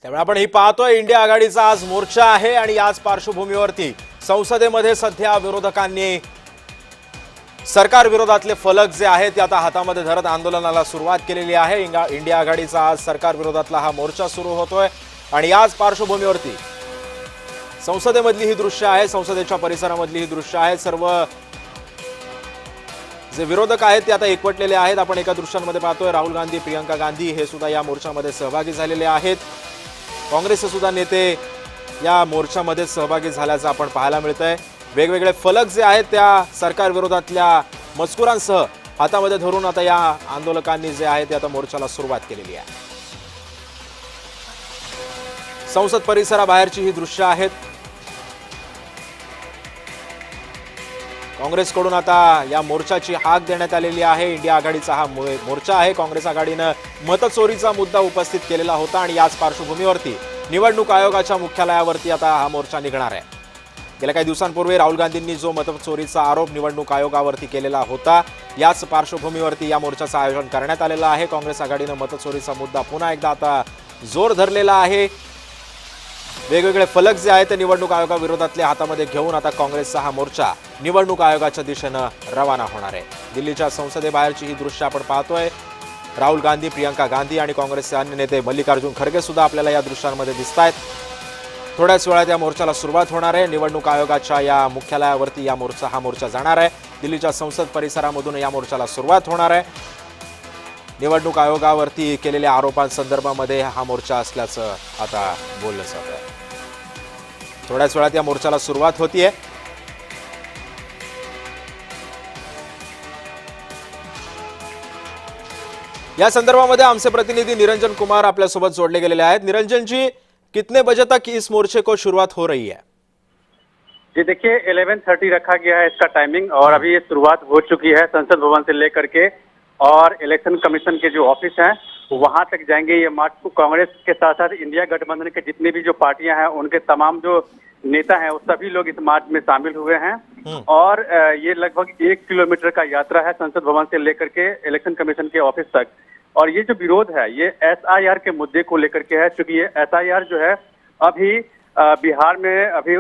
त्यामुळे आपण ही पाहतोय इंडिया आघाडीचा आज मोर्चा आहे आणि याच पार्श्वभूमीवरती संसदेमध्ये सध्या विरोधकांनी सरकार विरोधातले फलक जे आहेत ते आता हातामध्ये धरत आंदोलनाला सुरुवात केलेली आहे। इंडिया आघाडीचा आज सरकार विरोधातला हा मोर्चा सुरू होतोय आणि याच पार्श्वभूमीवरती संसदेमधली ही दृश्य आहे, संसदेच्या परिसरामधली ही दृश्य आहे। सर्व जे विरोधक आहेत ते आता एकवटलेले आहेत। आपण एका दृश्यांमध्ये पाहतोय राहुल गांधी, प्रियंका गांधी हे सुद्धा या मोर्चामध्ये सहभागी झालेले आहेत। काँग्रेसचे सुद्धा नेते या मोर्चामध्ये सहभागी झाल्याचं आपण पाहायला मिळतंय। वेगवेगळे फलक जे आहेत त्या सरकार विरोधातल्या मजकुरांसह हातामध्ये धरून आता या आंदोलकांनी जे आहे ते आता मोर्चाला सुरुवात केलेली आहे। संसद परिसराबाहेरची ही दृश्य आहेत। काँग्रेसकडून आता या मोर्चाची हाक देण्यात आलेली आहे। इंडिया आघाडीचा हा मोर्चा आहे। काँग्रेस आघाडीनं मतचोरीचा मुद्दा उपस्थित केलेला होता आणि याच पार्श्वभूमीवरती निवडणूक आयोगाच्या मुख्यालयावरती आता हा मोर्चा निघणार आहे। गेल्या काही दिवसांपूर्वी राहुल गांधींनी जो मतचोरीचा आरोप निवडणूक आयोगावरती केलेला होता, याच पार्श्वभूमीवरती या मोर्चाचं आयोजन करण्यात आलेलं आहे। काँग्रेस आघाडीनं मतचोरीचा मुद्दा पुन्हा एकदा आता जोर धरलेला आहे। वेगवेगळे फलक जे आहेत ते निवडणूक आयोगाविरोधातले हातामध्ये घेऊन आता काँग्रेसचा हा मोर्चा निवडणूक आयोगाच्या दिशेनं रवाना होणार आहे। दिल्लीच्या संसदेबाहेरची ही दृश्य आपण पाहतोय। राहुल गांधी, प्रियंका गांधी आणि काँग्रेसचे अन्य नेते मल्लिकार्जुन खरगे सुद्धा आपल्याला या दृश्यांमध्ये दिसतायत। थोड्याच वेळात या मोर्चाला सुरुवात होणार आहे। निवडणूक आयोगाच्या या मुख्यालयावरती हा मोर्चा जाणार आहे। दिल्लीच्या संसद परिसरामधून या मोर्चाला सुरुवात होणार आहे। निवडणूक आयोगावरती केलेल्या आरोपांसंदर्भामध्ये हा मोर्चा असल्याचं आता बोललं जात आहे। थोड्याच वेळात या मोर्चाला सुरुवात होतीये। या संदर्भामध्ये आमचे प्रतिनिधी निरंजन कुमार आपल्यासोबत जोडले गेलेले आहेत। निरंजन जी, कितने बजे तक इस मोर्चे को शुरुआत हो रही है? जी देखिए, 11:30 रखा गया है इसका टाइमिंग और अभी ये शुरुआत हो चुकी है। संसद भवन से लेकर के और इलेक्शन कमीशन के जो ऑफिस हैं वहां तक जाएंगे ये मार्च। कांग्रेस के साथ साथ इंडिया गठबंधन के जितने भी जो पार्टियां हैं उनके तमाम जो नेता हैं वो सभी लोग इस मार्च में शामिल हुए हैं और ये लगभग 1 किलोमीटर का यात्रा है संसद भवन से लेकर के इलेक्शन कमीशन के ऑफिस तक। और ये जो विरोध है ये SIR के मुद्दे को लेकर के है, क्योंकि ये SIR जो है अभी बिहार में अभी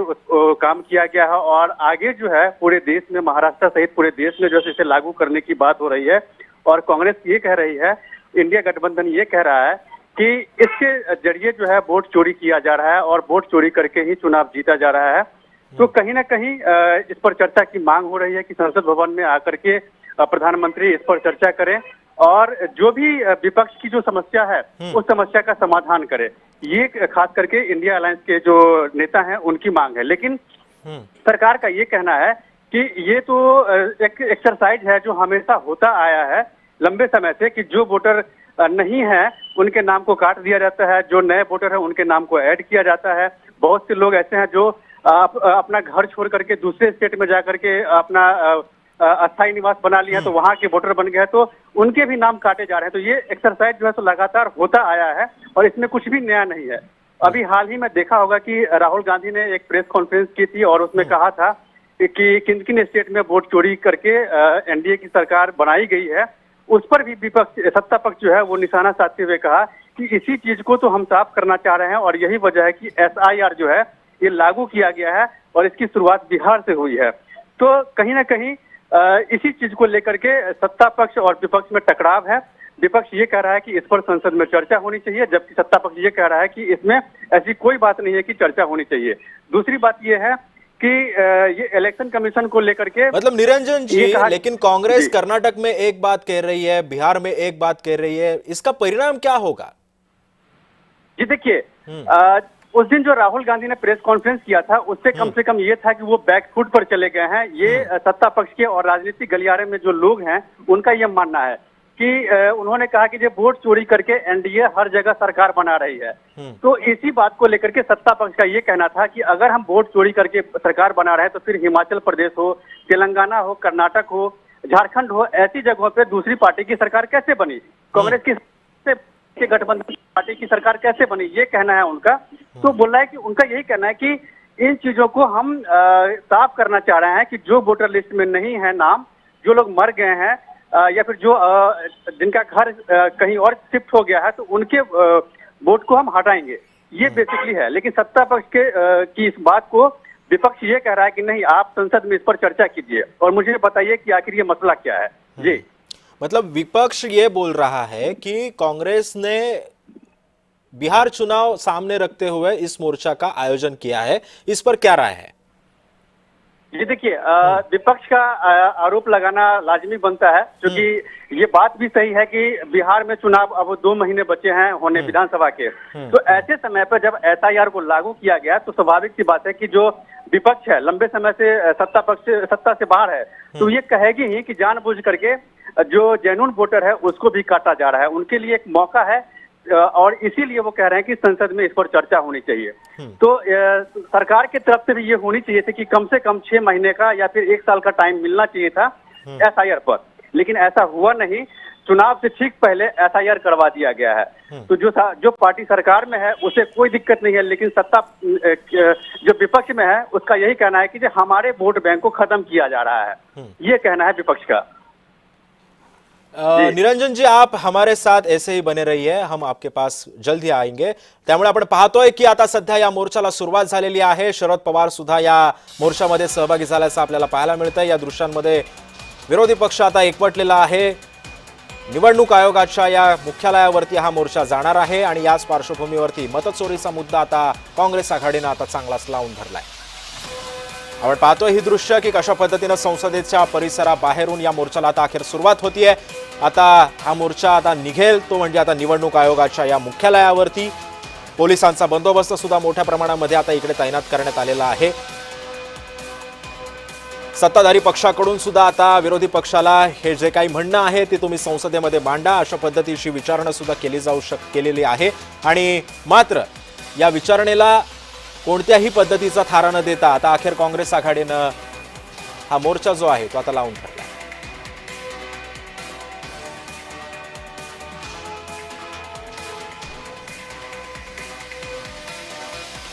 काम किया गया है और आगे जो है पूरे देश में, महाराष्ट्र सहित पूरे देश में जो है इसे लागू करने की बात हो रही है। और कांग्रेस ये कह रही है, इंडिया गठबंधन ये कह रहा है कि इसके जरिए जो है वोट चोरी किया जा रहा है और वोट चोरी करके ही चुनाव जीता जा रहा है। तो कहीं ना कहीं इस पर चर्चा की मांग हो रही है कि संसद भवन में आकर के प्रधानमंत्री इस पर चर्चा करें और जो भी विपक्ष की जो समस्या है उस समस्या का समाधान करे। ये खास करके इंडिया अलायंस के जो नेता हैं उनकी मांग है। लेकिन सरकार का ये कहना है कि ये तो एक एक्सरसाइज है जो हमेशा होता आया है लंबे समय से, कि जो वोटर नहीं है उनके नाम को काट दिया जाता है, जो नए वोटर है उनके नाम को ऐड किया जाता है। बहुत से लोग ऐसे हैं जो अपना घर छोड़ करके दूसरे स्टेट में जाकर के अपना अस्थायी निवास बना लिया तो वहां के वोटर बन गए, तो उनके भी नाम काटे जा रहे हैं। तो ये एक्सरसाइज जो है तो लगातार होता आया है और इसमें कुछ भी नया नहीं है। अभी हाल ही में देखा होगा कि राहुल गांधी ने एक प्रेस कॉन्फ्रेंस की थी और उसमें कहा था कि किन किन स्टेट में वोट चोरी करके NDA की सरकार बनाई गई है। उस पर भी विपक्ष, सत्ता पक्ष जो है वो निशाना साधते हुए कहा कि इसी चीज को तो हम साफ करना चाह रहे हैं और यही वजह है कि SIR जो है ये लागू किया गया है और इसकी शुरुआत बिहार से हुई है। तो कहीं ना कहीं इसी चीज को लेकर के सत्ता पक्ष और विपक्ष में टकराव है। विपक्ष ये कह रहा है कि इस पर संसद में चर्चा होनी चाहिए, जबकि सत्ता पक्ष ये कह रहा है कि इसमें ऐसी कोई बात नहीं है कि चर्चा होनी चाहिए। दूसरी बात ये है कि ये इलेक्शन कमीशन को लेकर के, मतलब निरंजन जी, लेकिन कांग्रेस कर्नाटक में एक बात कह रही है, बिहार में एक बात कह रही है, इसका परिणाम क्या होगा? जी देखिए, उस दिन जो राहुल गांधी ने प्रेस कॉन्फ्रेंस किया था उससे कम से कम ये था कि वो बैकफुट पर चले गए हैं। ये सत्ता पक्ष के और राजनीतिक गलियारे में जो लोग हैं उनका ये मानना है कि उन्होंने कहा कि जो वोट चोरी करके NDA हर जगह सरकार बना रही है। तो इसी बात को लेकर के सत्ता पक्ष का ये कहना था कि अगर हम वोट चोरी करके सरकार बना रहे हैं तो फिर हिमाचल प्रदेश हो, तेलंगाना हो, कर्नाटक हो, झारखंड हो, ऐसी जगहों पे दूसरी पार्टी की सरकार कैसे बनी? कांग्रेस की गठबंधन पार्टी की सरकार कैसे बनी? ये कहना है उनका। तो बोल रहा है कि उनका यही कहना है कि इन चीजों को हम साफ करना चाह रहे हैं कि जो वोटर लिस्ट में नहीं है नाम, जो लोग मर गए हैं या फिर जो जिनका घर कहीं और शिफ्ट हो गया है तो उनके वोट को हम हटाएंगे। ये बेसिकली है। लेकिन सत्ता पक्ष की इस बात को विपक्ष ये कह रहा है कि नहीं, आप संसद में इस पर चर्चा कीजिए और मुझे बताइए कि आखिर ये मसला क्या है। जी, मतलब विपक्ष ये बोल रहा है कि कांग्रेस ने बिहार चुनाव सामने रखते हुए इस मोर्चा का आयोजन किया है, इस पर क्या राय है? ये देखिए, विपक्ष का आरोप लगाना लाजमी बनता है, क्योंकि ये बात भी सही है कि बिहार में चुनाव अब 2 महीने बचे हैं होने विधानसभा के। तो ऐसे समय पर जब एसआईआर को लागू किया गया तो स्वाभाविक सी बात है कि जो विपक्ष है, लंबे समय से सत्ता से बाहर है, तो ये कहेगी ही कि जानबूझ करके जो जेन्युइन वोटर है उसको भी काटा जा रहा है। उनके लिए एक मौका है और इसीलिए वो कह रहे हैं कि संसद में इस पर चर्चा होनी चाहिए। तो सरकार की तरफ से भी ये होनी चाहिए थी कि कम से कम 6 महीने का या फिर 1 साल का टाइम मिलना चाहिए था एसआईआर पर, लेकिन ऐसा हुआ नहीं। चुनाव से ठीक पहले एसआईआर करवा दिया गया है। तो जो पार्टी सरकार में है उसे कोई दिक्कत नहीं है, लेकिन सत्ता जो विपक्ष में है उसका यही कहना है कि जो हमारे वोट बैंक को खत्म किया जा रहा है, ये कहना है विपक्ष का। निरंजन जी, आप हमारे साथ ऐसे ही बने रहिए, हम आपके पास जल्द ही आएंगे। त्यामुळे आपण पाहतोय की आता सध्या या मोर्चाला सुरुवात झालेली आहे। शरद पवार सुद्धा या मोर्चामध्ये सहभागी झाल्याचं आपल्याला पाहायला मिळतंय। या दृश्यांमध्ये विरोधी पक्ष आता एकवटलेला आहे। निवडणूक आयोगाच्या या मुख्यालयावरती हा मोर्चा जाणार आहे आणि याच पार्श्वभूमीवरती मतचोरीचा मुद्दा आता काँग्रेस आघाडीने आता चांगलाच लावून धरलाय। आपण पाहतोय ही दृश्य की कशा पद्धतीने संसदेच्या परिसराबाहेरून या मोर्चाला आता अखेर सुरुवात होतीये। आता हा मोर्चा आता निघेल तो म्हणजे आता निवडणूक आयोगाच्या या मुख्यालयावरती। पोलिसांचा बंदोबस्त सुद्धा मोठ्या प्रमाणामध्ये आता इकडे तैनात करण्यात आलेला आहे। सत्ताधारी पक्षाकडून सुद्धा आता विरोधी पक्षाला हे जे काही म्हणणं आहे ते तुम्ही संसदेमध्ये मांडा अशा पद्धतीची विचारणा सुद्धा केलेली आहे। आणि मात्र या विचारणेला कोणत्याही पद्धतीचा थारा न देता आता अखेर काँग्रेस आघाडीनं हा मोर्चा जो आहे तो आता लावून धरला।